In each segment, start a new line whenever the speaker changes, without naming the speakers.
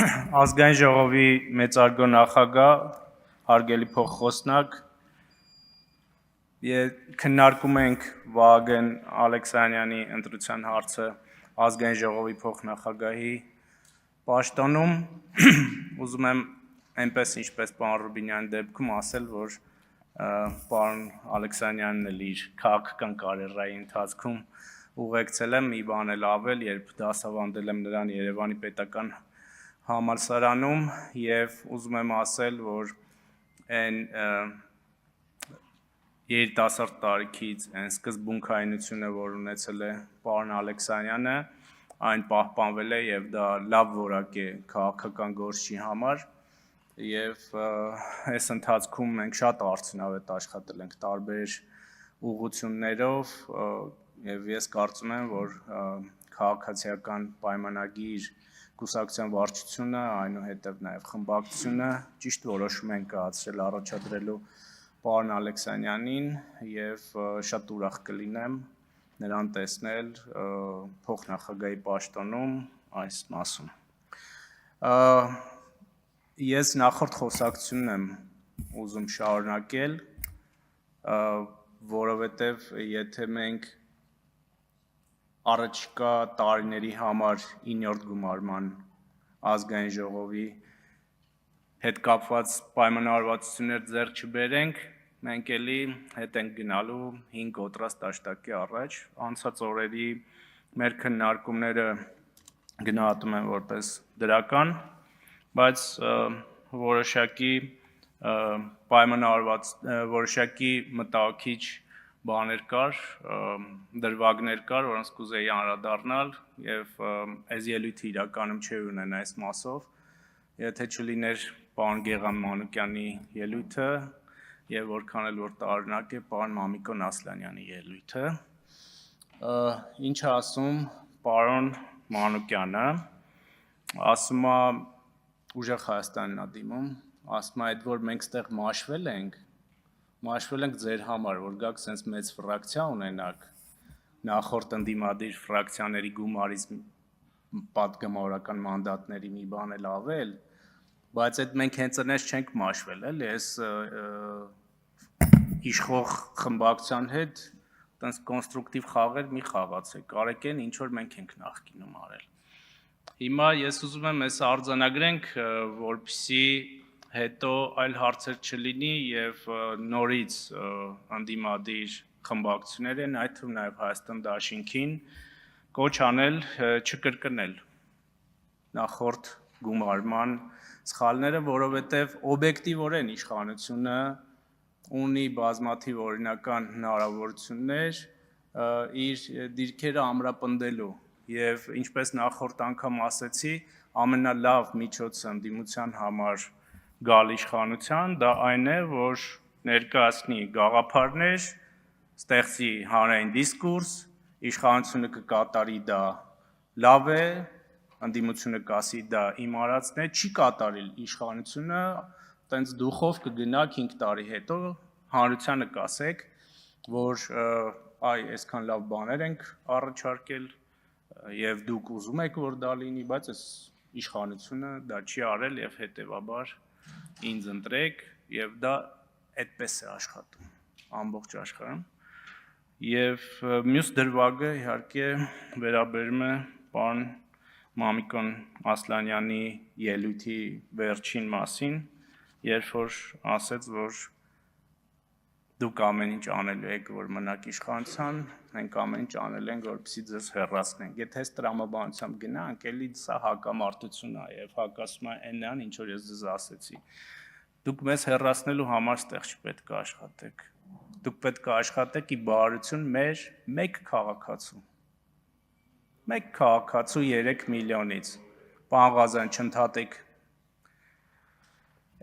Ազգային ժողովի մեծարգո նախագահ, հարգելի փոխխոսնակ, քննարկում ենք Վահագն Ալեքսանյանի ընտրության հարցը ազգային ժողովի փոխնախագահի պաշտոնում, ուզում եմ այնպես ինչպես պարոն Ռուբինյանի դեպքում ասել, որ պարոն Ալեքսանյանն էլ իր քաղաքական կարիերայի ընթացքում ուղեկցել եմ մի բան էլ ավել, երբ դասավանդել եմ նրան Երևանի պետական համալսարանում և ուզում եմ ասել, որ այն երիտասարդ տարիքից այն սկզբունքայնությունը, որ ունեցել է պարոն Ալեքսանյանը, այն պահպանվել է և դա լավ որակ է քաղաքական գործչի համար և այս ընթացքում մենք շատ արդյունավետ աշխատել ենք տարբեր ուղղություններով և ես կարծում եմ, որ քաղաքացիական պայմանագիր կուսակցության վարչությունը, այնուհետև նաև խմբակցությունը ճիշտ որոշում են կայացրել առաջադրելու պարոն Ալեքսանյանին և շատ ուրախ կլինեմ նրան տեսնել փոխնախագահի պաշտոնում այս մասում։ Ես նախորդ խոսակցությունն եմ ուզում շարունակել, որովհետև եթե մենք առաջիկա տարիների համար 9-րդ գումարման ազգային ժողովի հետ կապված պայմանավորվածություններ ձեռք չբերենք, մենք էլի հետ ենք գնալու 5 կոտրած տաշտակի առաջ, անցած օրերի մեր քննարկումները գնահատում եմ որպես դրական, բայց որոշակի մտահոգիչ բաներ կար, դրվագներ կար, որոնց կուզեի անդրադառնալ և այս ելույթը իրականում չէր ունենա այս մասով, եթե չլիներ պարոն Գեղամ Մանուկյանի ելույթը և որքան էլ որ տարօրինակ է պարոն Մամիկոն Ասլանյանի ելույթը, ինչ է ասում պարոն Մանուկյանը, ասում է ուժեղ Հայաստանին է դիմում, ասում է, այդ որ մենք ստեղ մաշվել ենք ձեր համար, որ գաք սենց մեծ ֆրակցիա ունենաք, նախորդ ընդդիմադիր ֆրակցիաների գումարից պատգամավորական մանդատների մի բան էլ ավել, բայց այդ մենք հենց այնպես չենք մաշվել, էլի, այս իշխող խմբակցության հետ տենց կոնստրուկտիվ խաղեր մի խաղացեք, արեք այն, ինչ որ մենք ենք նախկինում արել։ Հիմա ես ուզում եմ այս արձանագրենք, որպեսզի հետո այլ հարցեր չլինի և նորից ընդդիմադիր խմբակցություններ են, այդ թվում նաև Հայաստան դաշինքին կոչ անել չկրկնել նախորդ գումարման սխալները, որովհետև օբյեկտիվորեն իշխանությունը ունի բազմաթիվ օրինական հնարավորություններ իր դիրքերը ամրապնդելու և ինչպես նախորդ անգամ ասեցի, ամենալավ միջոցը ընդդիմության համար գալ իշխանության, դա այն է, որ ներկայացնի գաղափարներ, ստեղծի հանրային դիսկուրս, իշխանությունը կկատարի դա լավ է, ընդդիմությունը կասի դա իմ արածն է, չի կատարիլ իշխանությունը, տենց դուխով կգնա 5 տարի հետո, հանրությանը կասեք, որ այ այսքան լավ բաներ ենք առաջարկել և դուք ուզում եք, որ դա լինի, բայց այս իշխանությունը դա չի արել և հետևաբար ինձ ընտրեք և դա այդպես է աշխատում ամբողջ աշխարհում և մյուս դրվագը իհարկե վերաբերում է պարոն Մամիկոն Ասլանյանի ելույթի վերջին մասին, երբ որ ասեց, որ դուք ամեն ինչ անելու եք, որ մնաք իշխանության, մենք ամեն ինչ անել ենք, որպեսզի ձեզ հեռացնենք, եթե այս տրամաբանությամբ գնանք, էլի սա հակամարտություն է և հակասում է այն, ինչ որ ես ձեզ ասեցի, դուք մեզ հեռացնելու համար ստեղ չպետք է աշխատեք, դուք պետք է աշխատեք ի բարօրություն մեր մեկ քաղաքացու 3 միլիոնից, պարոն Ղազարյան չընդհատեք,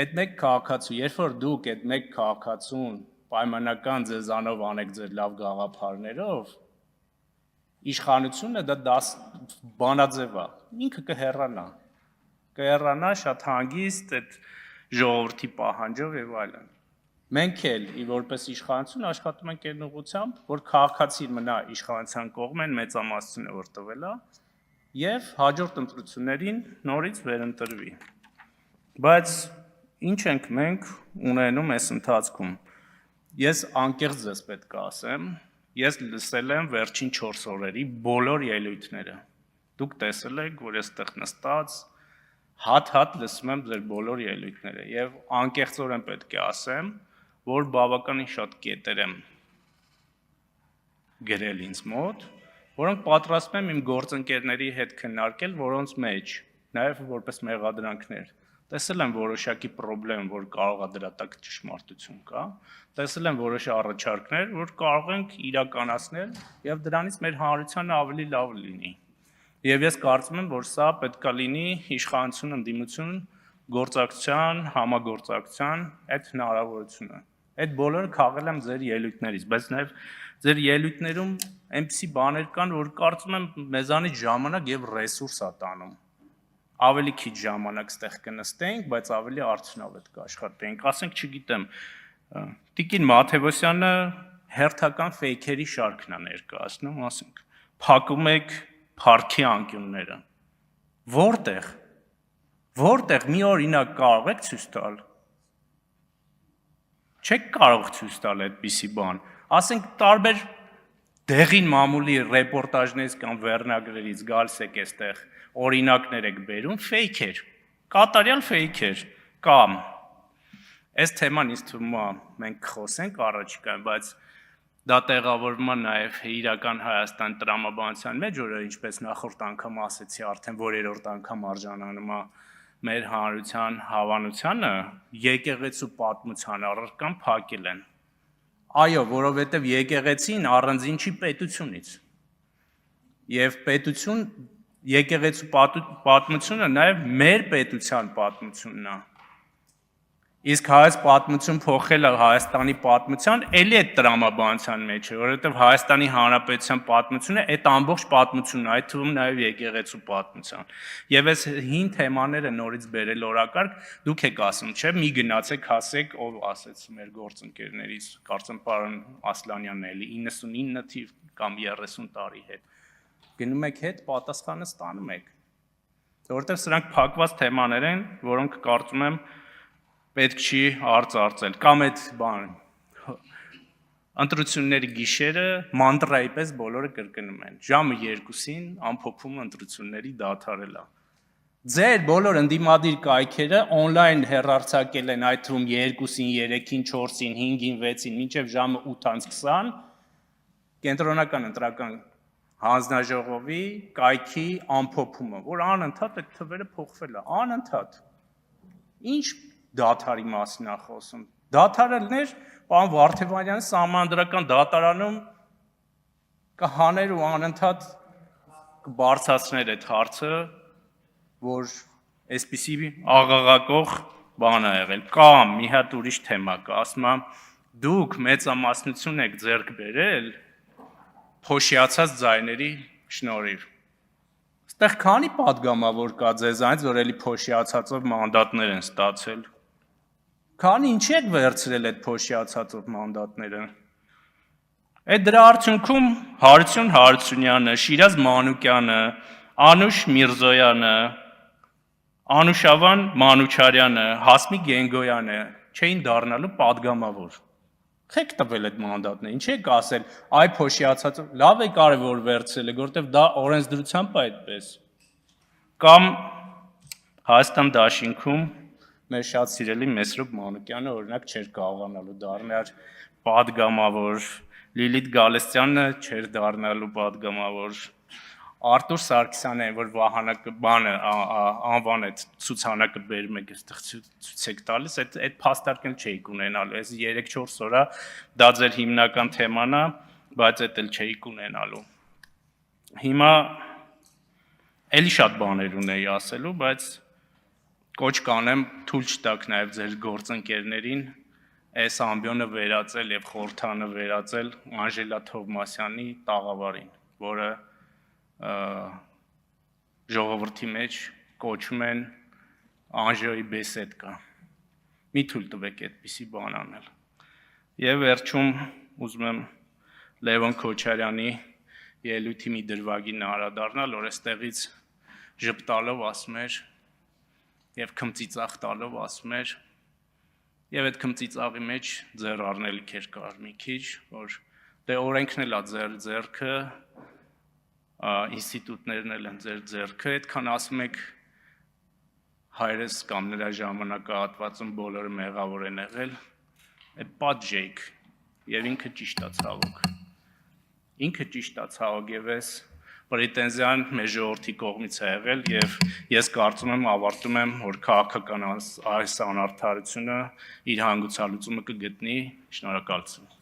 այդ մեկ քաղաքացու, երբ որ դուք այդ մեկ քաղաքացուն պայմանական ձեզանով անեք ձեր լավ գաղափարներով, իշխանությունը դա բանաձև է, ինքը կհեռանա շատ հանգիստ այդ ժողովրդի պահանջով և այլն։ Մենք էլ որպես իշխանություն աշխատում ենք այն ուղղությամբ, որ քաղաքացին մնա իշխանության կողմեն մեծամասնությունը որ տվել է, եւ հաջորդ ընտրություններին նորից վերընտրվի։ Բայց ինչ ենք մենք ունենում այս ընթացքում։ Ես անկեղծ ձեզ պետք է ասեմ, ես լսել եմ վերջին 4 օրերի բոլոր ելույթները։ Դուք տեսել եք, որ այստեղ նստած հատ լսում եմ ձեր բոլոր ելույթները եւ անկեղծորեն պետք է ասեմ, որ բավականին շատ կետեր եմ գրել ինձ մոտ, որոնք պատրաստվում եմ իմ գործընկերների հետ քննարկել, որոնց մեջ նաև որպես մեղադրանքներ տեսել եմ որոշակի խնդրեմ, որ կարող է դրա տակ ճշմարտություն կա, տեսել եմ որոշ առաջարկներ, որ կարող ենք իրականացնել եւ դրանից մեր հանրությանը ավելի լավ լինի։ Եվ ես կարծում եմ, որ սա պետքա լինի իշխանություն, ընդդիմություն, գործակցության, համագործակցության այդ հնարավորությունը։ Այդ բոլորը քաղել եմ ձեր ելույթներից, բայց նաև ձեր ելույթներում այնպիսի բաներ կան, որ կարծում եմ մեզանից ժամանակ եւ ռեսուրս է տանում։ Ավելի քիչ ժամանակ ստեղ կնստենք, բայց ավելի արդյունավետ կաշխատենք։ Ասենք, չգիտեմ, Տիկին Մաթևոսյանը հերթական ֆեյքերի շարքն է ներկայացնում, ասենք, փակում եք փառքի անկյունները։ Որտեղ մի օրինակ կարող եք ցույց տալ։ Չեք կարող ցույց տալ այդպիսի բան։ Ասենք տարբեր դեղին մամուլի ռեպորտաժներից կամ վերնագրերից գալիս եք այստեղ օրինակներ եք բերում, ֆեյքեր, կատարյալ ֆեյքեր կամ այս թեման ինձ թվում է մենք կխոսենք առաջիկայում, բայց դա տեղավորվում է նաև իրական Հայաստան տրամաբանության մեջ, որը ինչպես նախորդ անգամ ասեցի, արդեն որերորդ անգամ արժանանում է մեր հանրության հավանությանը, եկեղեցու պատմության առարկան փակել են։ Այո, որովհետև եկեղեցին առանձին չի պետությունից։ Եվ եկեղեցու պատմությունը նաև մեր պետության պատմությունն է։ Իսկ հայոց պատմություն փոխելը Հայաստանի պատմության, էլի այդ տրամաբանության մեջ է, որովհետև Հայաստանի Հանրապետության պատմությունը այդ ամբողջ պատմությունն է, այդ թվում նաև եկեղեցու պատմության։ Եվ այս հին թեմաները նորից բերել օրակարգ, դուք եք ասում, չէ՞, մի գնացեք, ասեք, ով ասեց մեր գործընկերներից, կարծեմ պարոն Ասլանյանն էլի 99 թիվ կամ 30 տարի հետ։ Գնում եք հետ, պատասխանը ստանում եք։ Որովհետև սրանք փակված թեմաներ են, որոնք կարծում եմ պետք չի արծարծել, կամ այդ բան, ընտրությունների գիշերը մանտրայի պես բոլորը կրկնում են, ժամը 2-ին ամփոփում ընտրությունների դադարելա։ Ձեր բոլոր ընդդիմադիր կայքերը on-line հեռարձակել են այդ թվում 2-ին, 3-ին, 4-ին, 5-ին, 6-ին, մինչև ժամը 8:20 կենտրոնական ընտրական հանձնաժողովի կայքի ամփոփումը, որ անընդհատ այդ թվերը փոխվել է, անընդհատ։ Ինչ դադարի մասին է խոսում։ Դադարելներ, պարոն Վարդևանյանը սահմանադրական դատարանում կհաներ ու անընդհատ կբարձրացներ այդ հարցը, որ այսպիսի աղաղակող բան է եղել։ Կամ մի հատ ուրիշ թեմա կա, ասում եմ, դուք մեծամասնություն եք ձեռք բերել փոշիացած ձայների շնորհիվ։ Այստեղ քանի պատգամավոր կա ձեզանից, որ էլի փոշիացածով մանդատներ են ստացել։ Քանի ինչի եք վերցրել այդ փոշիացածով մանդատները։ Այդ դրա արդյունքում Հարություն Հարությունյանը, Շիրազ Մանուկյանը, Անուշ Միրզոյանը, Անուշավան Մանուչարյանը, Հասմիկ Գենգոյանը չէին դառնալու պատգամավոր։ Եք տվել այդ մանդատները, ինչ եք ասել, այ փոշիացածով, լավ է կարևոր վերցրել եք, որովհետև դա օրենսդրությամբ է այդպես։ Կամ Հայաստան դաշինքում մեր շատ սիրելի Մեսրոպ Մանուկյանը օրինակ չէր կարողանալու դառնալ պատգամավոր, Լիլիթ Գալստյանը չէր դառնալու պատգամավոր, Արտուր Սարգսյանը, որ վահանակը բանը անվան այդ ցուցանակը բերում եք այստեղ ցույց եք տալիս, այդ փաստարկել չէիք ունենալու, այս 3-4 օրա դա ձեր հիմնական թեման է, բայց այդ էլ չէիք ունենալու։ Հիմա էլի շատ բաներ ունեի ասելու, բայց կոչ կանեմ թույլ չտաք նաև ձեր գործընկերներին այս ամբիոնը վերածել եւ խորհրդանը վերածել Անժելա Թովմասյանի տաղավարին, որը ժողովրդի մեջ կոչում են Անժեի բեսեդկա։ Մի թույլ տվեք այդպիսի բան անել։ Եվ վերջում ուզում եմ Լևոն Քոչարյանի ելույթի մի դրվագին անդրադառնալ, որ այստեղից ժպտալով ասում էր եւ քմծիծաղ տալով ասում էր եւ այդ քմծիծաղի մեջ ձեռ առնելիք էր կար մի քիչ, որ դե օրենքն էլ է ձեր ձեռքը, ինստիտուտներն էլ են ձեր ձեռքը, այդքան ասում եք հայրս կամ նրա ժամանակահատվածում բոլորը մեղավոր են եղել, այդ պատժեիք եւ ինքը ճիշտ է ցավոք։ Ինքը ճիշտ է ցավոք եւ ես պրետենզիան մեր ժողովրդի կողմից է եղել եւ ես կարծում եմ ավարտում եմ, որ քաղաքական այս անարդարությունը իր հանգուցալուծումը կգտնի, շնորհակալություն։